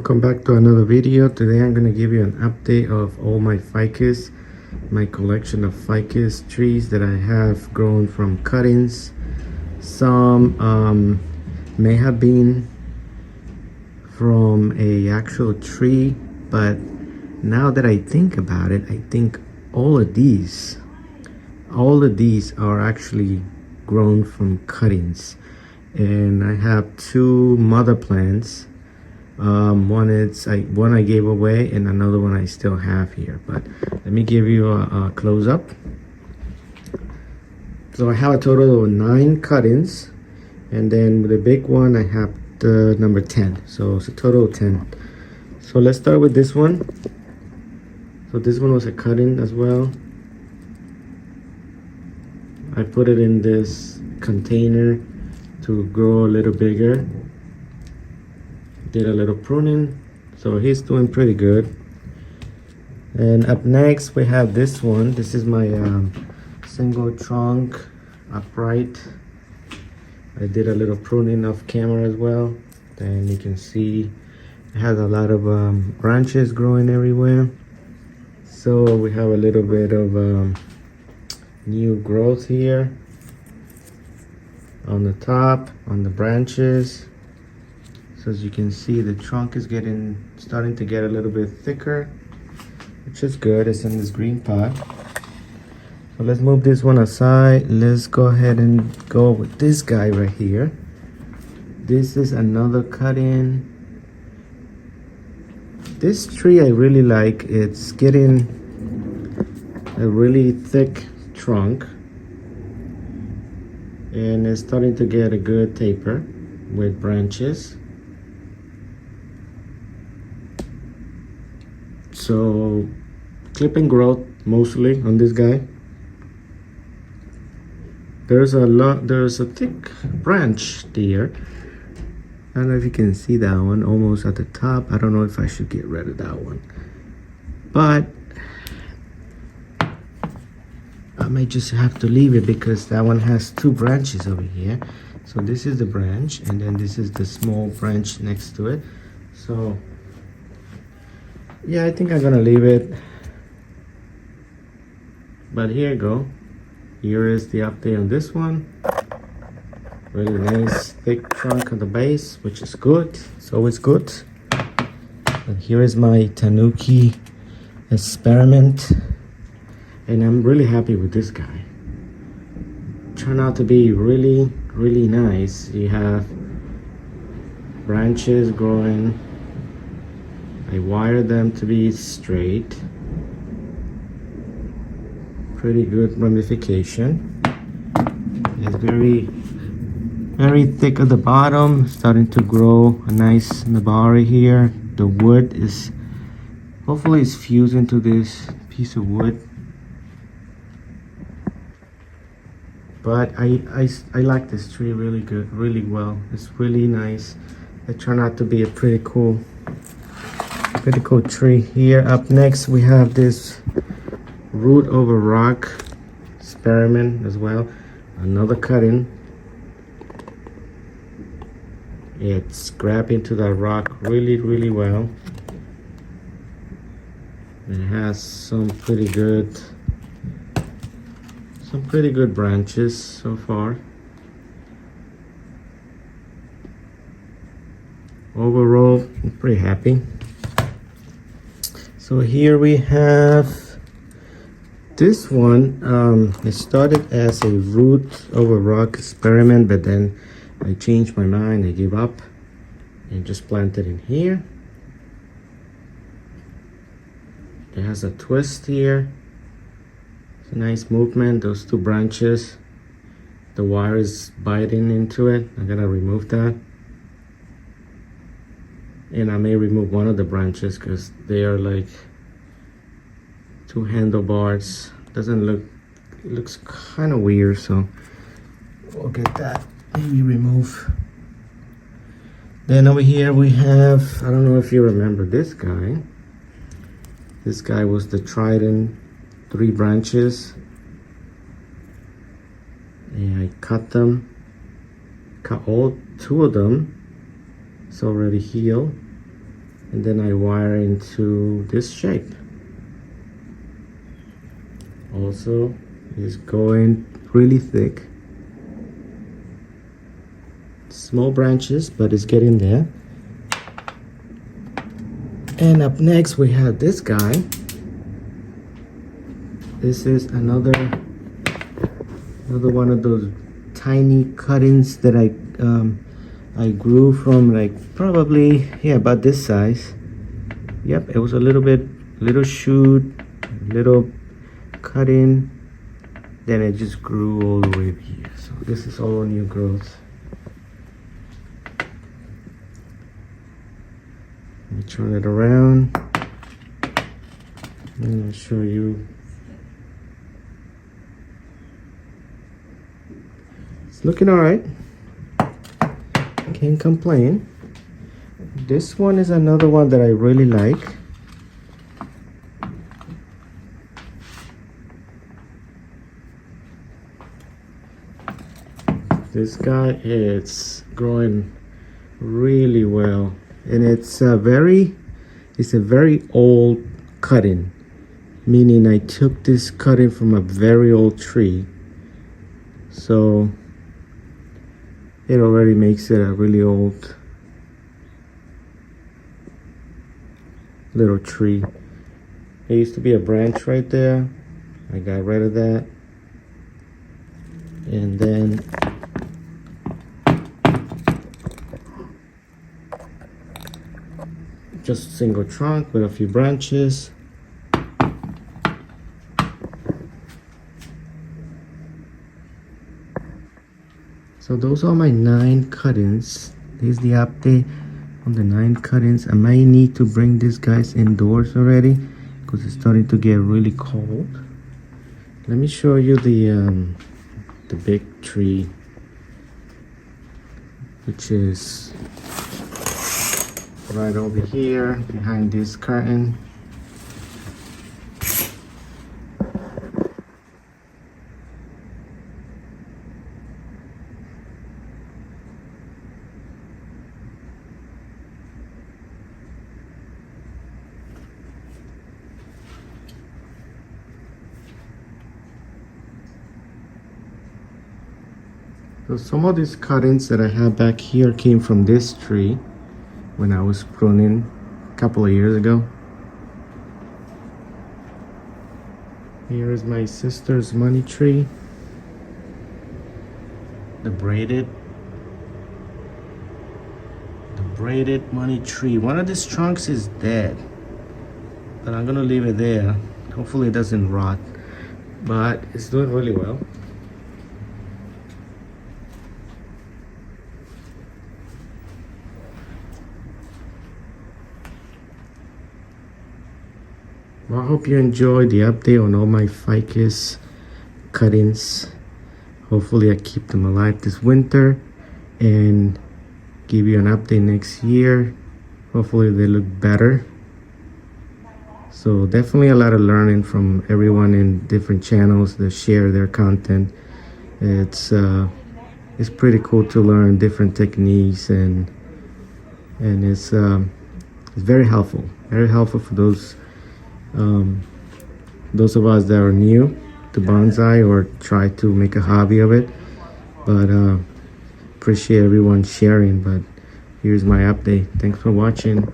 welcome back to another video. Today I'm going to give you an update of all my ficus, my collection of ficus trees that I have grown from cuttings. Some may have been from a actual tree, but now that I think about it, I think all of these are actually grown from cuttings. And I have two mother plants. One I gave away and another one I still have here, but let me give you a close-up. So I have a total of 9 cuttings, and then with the big one I have the number 10, so it's a total of 10. So let's start with this one. So this one was a cutting as well. I put it in this container to grow a little bigger. Did a little pruning, so he's doing pretty good. And up next we have this one. This is my single trunk upright. I did a little pruning off camera as well, and you can see it has a lot of branches growing everywhere. So we have a little bit of new growth here on the top, on the branches. So as you can see, the trunk is starting to get a little bit thicker, which is good. It's in this green pot. So let's move this one aside. Let's go ahead and go with this guy right here. This is another cut-in. This tree I really like. It's getting a really thick trunk, and it's starting to get a good taper with branches. So clipping growth mostly on this guy. There's a thick branch there. I don't know if you can see that one almost at the top. I don't know if I should get rid of that one, but I may just have to leave it because that one has 2 branches over here. So this is the branch, and then this is the small branch next to it. So yeah, I think I'm gonna leave it. But here you go. Here is the update on this one. Really nice thick trunk on the base, which is good. It's always good. And here is my Tanuki experiment. And I'm really happy with this guy. Turned out to be really, really nice. You have branches growing. I wired them to be straight. Pretty good ramification. It's very, very thick at the bottom. Starting to grow a nice nabari here. The wood is, hopefully it's fused into this piece of wood. But I like this tree really good, really well. It's really nice. It turned out to be a pretty cool tree. Here up next we have this root over rock experiment as well. Another cutting. It's grabbed into that rock really, really well. It has some pretty good branches so far. Overall, I'm pretty happy. So here we have this one. It started as a root over rock experiment, but then I changed my mind. I gave up and just planted in here. It has a twist here. It's a nice movement. Those 2 branches, the wire is biting into it. I'm gonna remove that. And I may remove one of the branches because they are like 2 handlebars. Doesn't look, it looks kind of weird, so we'll get that maybe remove. Then over here we have, I don't know if you remember this guy. This guy was the trident, 3 branches. And I cut all 2 of them. It's already healed. and then I wire into this shape. Also, it's going really thick. Small branches, but it's getting there. And up next we have this guy. This is another one of those tiny cuttings that I grew from, like, probably, yeah, about this size. Yep, it was a little shoot, little cutting, then it just grew all the way here. So this is all new growth. Let me turn it around and I'll show you. It's looking all right. Can't complain. This one is another one that I really like. This guy is growing really well, and it's a very old cutting, meaning I took this cutting from a very old tree, so it already makes it a really old little tree. There used to be a branch right there. I got rid of that, and then just a single trunk with a few branches. So those are my 9 cuttings. Here's the update on the 9 cuttings. I might need to bring these guys indoors already because it's starting to get really cold. Let me show you the big tree, which is right over here behind this curtain. So some of these cuttings that I have back here came from this tree when I was pruning a couple of years ago. Here is my sister's money tree, the braided money tree. One of these trunks is dead, but I'm gonna leave it there. Hopefully it doesn't rot, but it's doing really well. Well, I hope you enjoyed the update on all my ficus cuttings. Hopefully I keep them alive this winter and give you an update next year. Hopefully they look better. So definitely a lot of learning from everyone in different channels that share their content. It's pretty cool to learn different techniques, and it's very helpful for those of us that are new to bonsai or try to make a hobby of it. But appreciate everyone sharing. But here's my update. Thanks for watching.